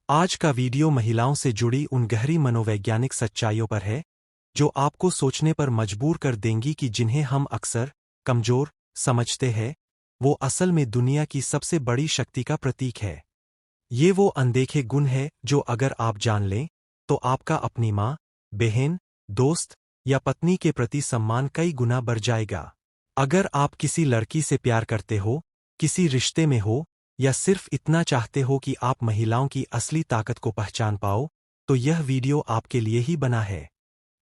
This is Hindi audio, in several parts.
आज का वीडियो महिलाओं से जुड़ी उन गहरी मनोवैज्ञानिक सच्चाइयों पर है जो आपको सोचने पर मजबूर कर देंगी कि जिन्हें हम अक्सर कमजोर समझते हैं वो असल में दुनिया की सबसे बड़ी शक्ति का प्रतीक है। ये वो अनदेखे गुण है जो अगर आप जान लें तो आपका अपनी माँ, बहन, दोस्त या पत्नी के प्रति सम्मान कई गुना बढ़ जाएगा। अगर आप किसी लड़की से प्यार करते हो, किसी रिश्ते में हो या सिर्फ इतना चाहते हो कि आप महिलाओं की असली ताकत को पहचान पाओ, तो यह वीडियो आपके लिए ही बना है।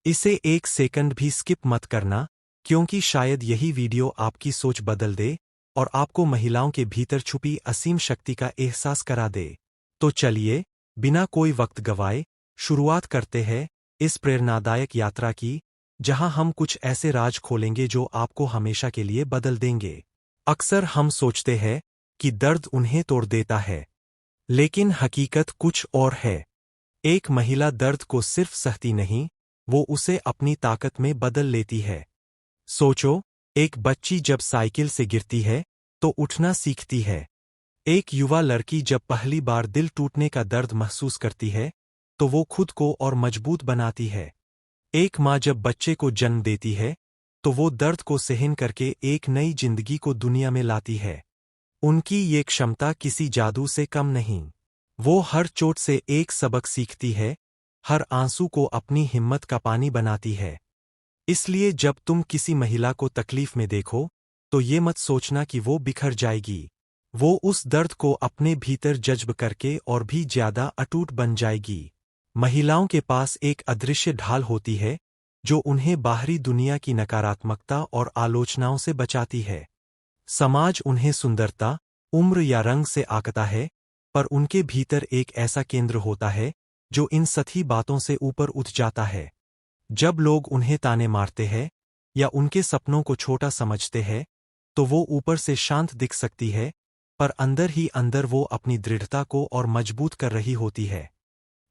इसे एक सेकंड भी स्किप मत करना, क्योंकि शायद यही वीडियो आपकी सोच बदल दे और आपको महिलाओं के भीतर छुपी असीम शक्ति का एहसास करा दे। तो चलिए, बिना कोई वक्त गवाए, शुरुआत करते हैं इस प्रेरणादायक यात्रा की, जहां हम कुछ ऐसे राज खोलेंगे जो आपको हमेशा के लिए बदल देंगे। अक्सर हम सोचते हैं कि दर्द उन्हें तोड़ देता है, लेकिन हकीकत कुछ और है। एक महिला दर्द को सिर्फ सहती नहीं, वो उसे अपनी ताकत में बदल लेती है। सोचो, एक बच्ची जब साइकिल से गिरती है तो उठना सीखती है। एक युवा लड़की जब पहली बार दिल टूटने का दर्द महसूस करती है तो वो खुद को और मजबूत बनाती है। एक माँ जब बच्चे को जन्म देती है तो वो दर्द को सहन करके एक नई जिंदगी को दुनिया में लाती है। उनकी ये क्षमता किसी जादू से कम नहीं। वो हर चोट से एक सबक सीखती है, हर आंसू को अपनी हिम्मत का पानी बनाती है। इसलिए जब तुम किसी महिला को तकलीफ में देखो तो ये मत सोचना कि वो बिखर जाएगी। वो उस दर्द को अपने भीतर जज्ब करके और भी ज्यादा अटूट बन जाएगी। महिलाओं के पास एक अदृश्य ढाल होती है जो उन्हें बाहरी दुनिया की नकारात्मकता और आलोचनाओं से बचाती है। समाज उन्हें सुंदरता, उम्र या रंग से आंकता है, पर उनके भीतर एक ऐसा केंद्र होता है जो इन सभी बातों से ऊपर उठ जाता है। जब लोग उन्हें ताने मारते हैं या उनके सपनों को छोटा समझते हैं, तो वो ऊपर से शांत दिख सकती है, पर अंदर ही अंदर वो अपनी दृढ़ता को और मजबूत कर रही होती है।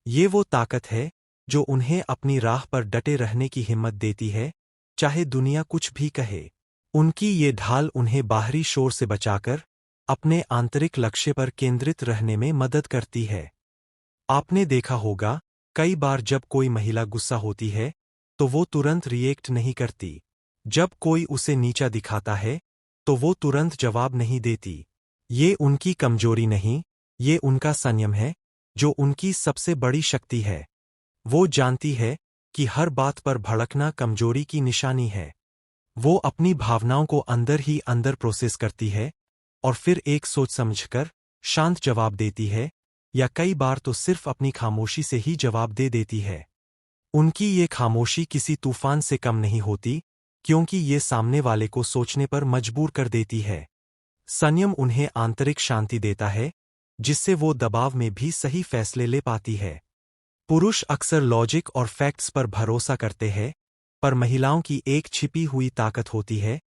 ये वो ताकत है जो उन्हें अपनी राह पर डटे रहने की हिम्मत देती है, चाहे दुनिया कुछ भी कहे। उनकी ये ढाल उन्हें बाहरी शोर से बचाकर अपने आंतरिक लक्ष्य पर केंद्रित रहने में मदद करती है। आपने देखा होगा, कई बार जब कोई महिला गुस्सा होती है तो वो तुरंत रिएक्ट नहीं करती। जब कोई उसे नीचा दिखाता है तो वो तुरंत जवाब नहीं देती। ये उनकी कमजोरी नहीं, ये उनका संयम है, जो उनकी सबसे बड़ी शक्ति है। वो जानती है कि हर बात पर भड़कना कमजोरी की निशानी है। वो अपनी भावनाओं को अंदर ही अंदर प्रोसेस करती है और फिर एक सोच समझकर शांत जवाब देती है, या कई बार तो सिर्फ अपनी खामोशी से ही जवाब दे देती है। उनकी ये खामोशी किसी तूफान से कम नहीं होती, क्योंकि ये सामने वाले को सोचने पर मजबूर कर देती है। संयम उन्हें आंतरिक शांति देता है, जिससे वो दबाव में भी सही फैसले ले पाती है। पुरुष अक्सर लॉजिक और फैक्ट्स पर भरोसा करते हैं, पर महिलाओं की एक छिपी हुई ताकत होती है,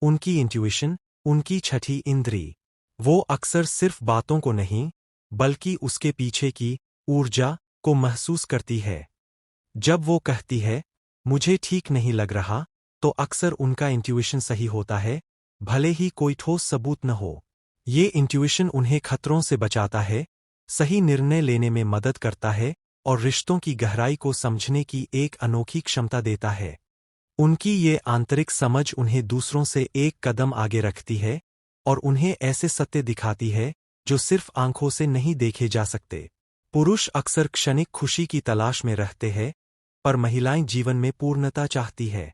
उनकी इंट्यूइशन, उनकी छठी इंद्री। वो अक्सर सिर्फ बातों को नहीं, बल्कि उसके पीछे की ऊर्जा को महसूस करती है। जब वो कहती है, मुझे ठीक नहीं लग रहा, तो अक्सर उनका इंट्यूइशन सही होता है, भले ही कोई ठोस सबूत न हो। ये इंट्यूइशन उन्हें खतरों से बचाता है, सही निर्णय लेने में मदद करता है और रिश्तों की गहराई को समझने की एक अनोखी क्षमता देता है। उनकी ये आंतरिक समझ उन्हें दूसरों से एक कदम आगे रखती है और उन्हें ऐसे सत्य दिखाती है जो सिर्फ आंखों से नहीं देखे जा सकते। पुरुष अक्सर क्षणिक खुशी की तलाश में रहते हैं, पर महिलाएं जीवन में पूर्णता चाहती है।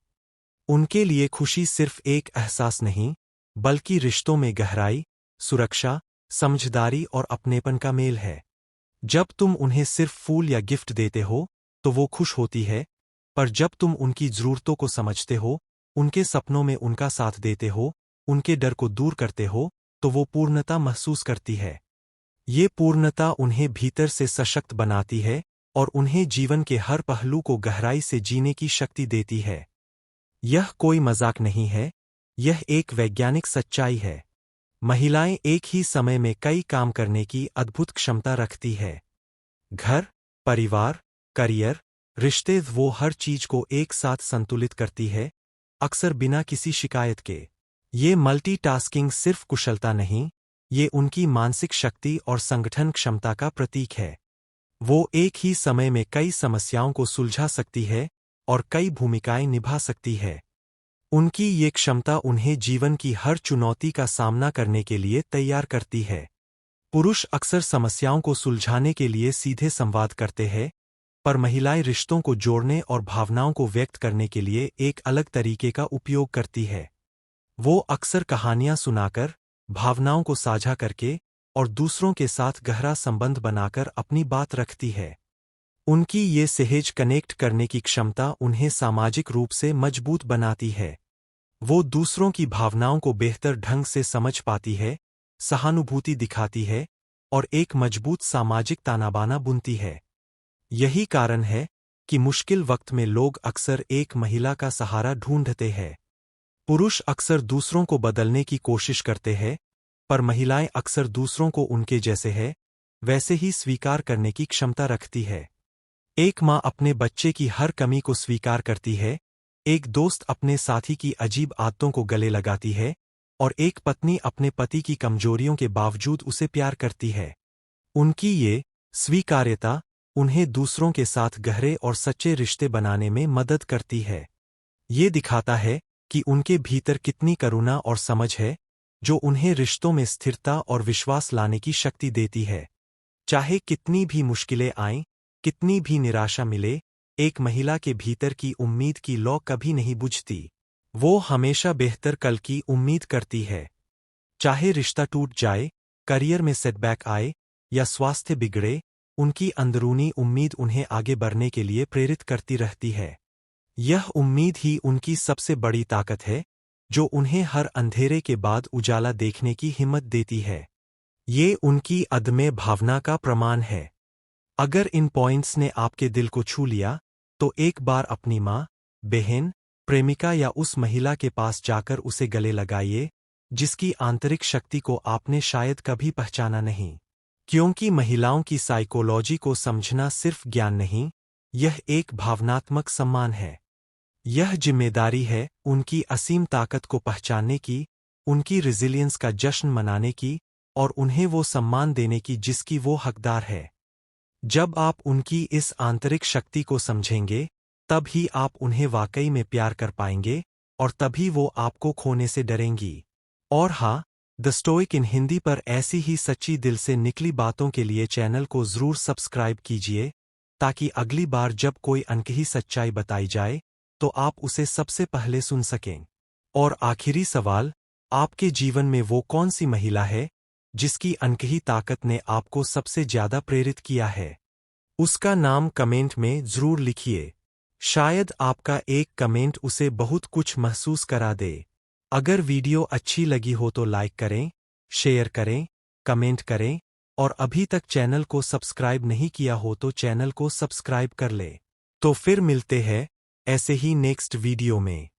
उनके लिए खुशी सिर्फ एक एहसास नहीं, बल्कि रिश्तों में गहराई, सुरक्षा, समझदारी और अपनेपन का मेल है। जब तुम उन्हें सिर्फ फूल या गिफ्ट देते हो तो वो खुश होती है, पर जब तुम उनकी जरूरतों को समझते हो, उनके सपनों में उनका साथ देते हो, उनके डर को दूर करते हो, तो वो पूर्णता महसूस करती है। ये पूर्णता उन्हें भीतर से सशक्त बनाती है और उन्हें जीवन के हर पहलू को गहराई से जीने की शक्ति देती है। यह कोई मजाक नहीं है, यह एक वैज्ञानिक सच्चाई है। महिलाएं एक ही समय में कई काम करने की अद्भुत क्षमता रखती है। घर, परिवार, करियर, रिश्ते, वो हर चीज को एक साथ संतुलित करती है, अक्सर बिना किसी शिकायत के। ये मल्टीटास्किंग सिर्फ कुशलता नहीं, ये उनकी मानसिक शक्ति और संगठन क्षमता का प्रतीक है। वो एक ही समय में कई समस्याओं को सुलझा सकती है और कई भूमिकाएं निभा सकती है। उनकी ये क्षमता उन्हें जीवन की हर चुनौती का सामना करने के लिए तैयार करती है। पुरुष अक्सर समस्याओं को सुलझाने के लिए सीधे संवाद करते हैं, पर महिलाएं रिश्तों को जोड़ने और भावनाओं को व्यक्त करने के लिए एक अलग तरीके का उपयोग करती है। वो अक्सर कहानियां सुनाकर, भावनाओं को साझा करके और दूसरों के साथ गहरा संबंध बनाकर अपनी बात रखती है। उनकी ये सहज कनेक्ट करने की क्षमता उन्हें सामाजिक रूप से मजबूत बनाती है। वो दूसरों की भावनाओं को बेहतर ढंग से समझ पाती है, सहानुभूति दिखाती है और एक मजबूत सामाजिक तानाबाना बुनती है। यही कारण है कि मुश्किल वक्त में लोग अक्सर एक महिला का सहारा ढूंढते हैं। पुरुष अक्सर दूसरों को बदलने की कोशिश करते हैं, पर महिलाएं अक्सर दूसरों को उनके जैसे है वैसे ही स्वीकार करने की क्षमता रखती है। एक माँ अपने बच्चे की हर कमी को स्वीकार करती है, एक दोस्त अपने साथी की अजीब आदतों को गले लगाती है और एक पत्नी अपने पति की कमजोरियों के बावजूद उसे प्यार करती है। उनकी ये स्वीकार्यता उन्हें दूसरों के साथ गहरे और सच्चे रिश्ते बनाने में मदद करती है। ये दिखाता है कि उनके भीतर कितनी करुणा और समझ है, जो उन्हें रिश्तों में स्थिरता और विश्वास लाने की शक्ति देती है। चाहे कितनी भी मुश्किलें आएं, कितनी भी निराशा मिले, एक महिला के भीतर की उम्मीद की लौ कभी नहीं बुझती। वो हमेशा बेहतर कल की उम्मीद करती है। चाहे रिश्ता टूट जाए, करियर में सेटबैक आए या स्वास्थ्य बिगड़े, उनकी अंदरूनी उम्मीद उन्हें आगे बढ़ने के लिए प्रेरित करती रहती है। यह उम्मीद ही उनकी सबसे बड़ी ताकत है, जो उन्हें हर अंधेरे के बाद उजाला देखने की हिम्मत देती है। ये उनकी अदम्य भावना का प्रमाण है। अगर इन पॉइंट्स ने आपके दिल को छू लिया, तो एक बार अपनी माँ, बहन, प्रेमिका या उस महिला के पास जाकर उसे गले लगाइए, जिसकी आंतरिक शक्ति को आपने शायद कभी पहचाना नहीं। क्योंकि महिलाओं की साइकोलॉजी को समझना सिर्फ ज्ञान नहीं, यह एक भावनात्मक सम्मान है। यह जिम्मेदारी है उनकी असीम ताकत को पहचानने की, उनकी रिजिलियंस का जश्न मनाने की और उन्हें वो सम्मान देने की जिसकी वो हकदार है। जब आप उनकी इस आंतरिक शक्ति को समझेंगे, तब ही आप उन्हें वाकई में प्यार कर पाएंगे और तभी वो आपको खोने से डरेंगी। और हाँ, द स्टोइक इन हिंदी पर ऐसी ही सच्ची दिल से निकली बातों के लिए चैनल को ज़रूर सब्सक्राइब कीजिए, ताकि अगली बार जब कोई अनकही सच्चाई बताई जाए, तो आप उसे सबसे पहले सुन सकें। और आखिरी सवाल, आपके जीवन में वो कौन सी महिला है, जिसकी अनकही ताकत ने आपको सबसे ज्यादा प्रेरित किया है? उसका नाम कमेंट में ज़रूर लिखिए। शायद आपका एक कमेंट उसे बहुत कुछ महसूस करा दे। अगर वीडियो अच्छी लगी हो तो लाइक करें, शेयर करें, कमेंट करें और अभी तक चैनल को सब्सक्राइब नहीं किया हो तो चैनल को सब्सक्राइब कर ले। तो फिर मिलते हैं ऐसे ही नेक्स्ट वीडियो में।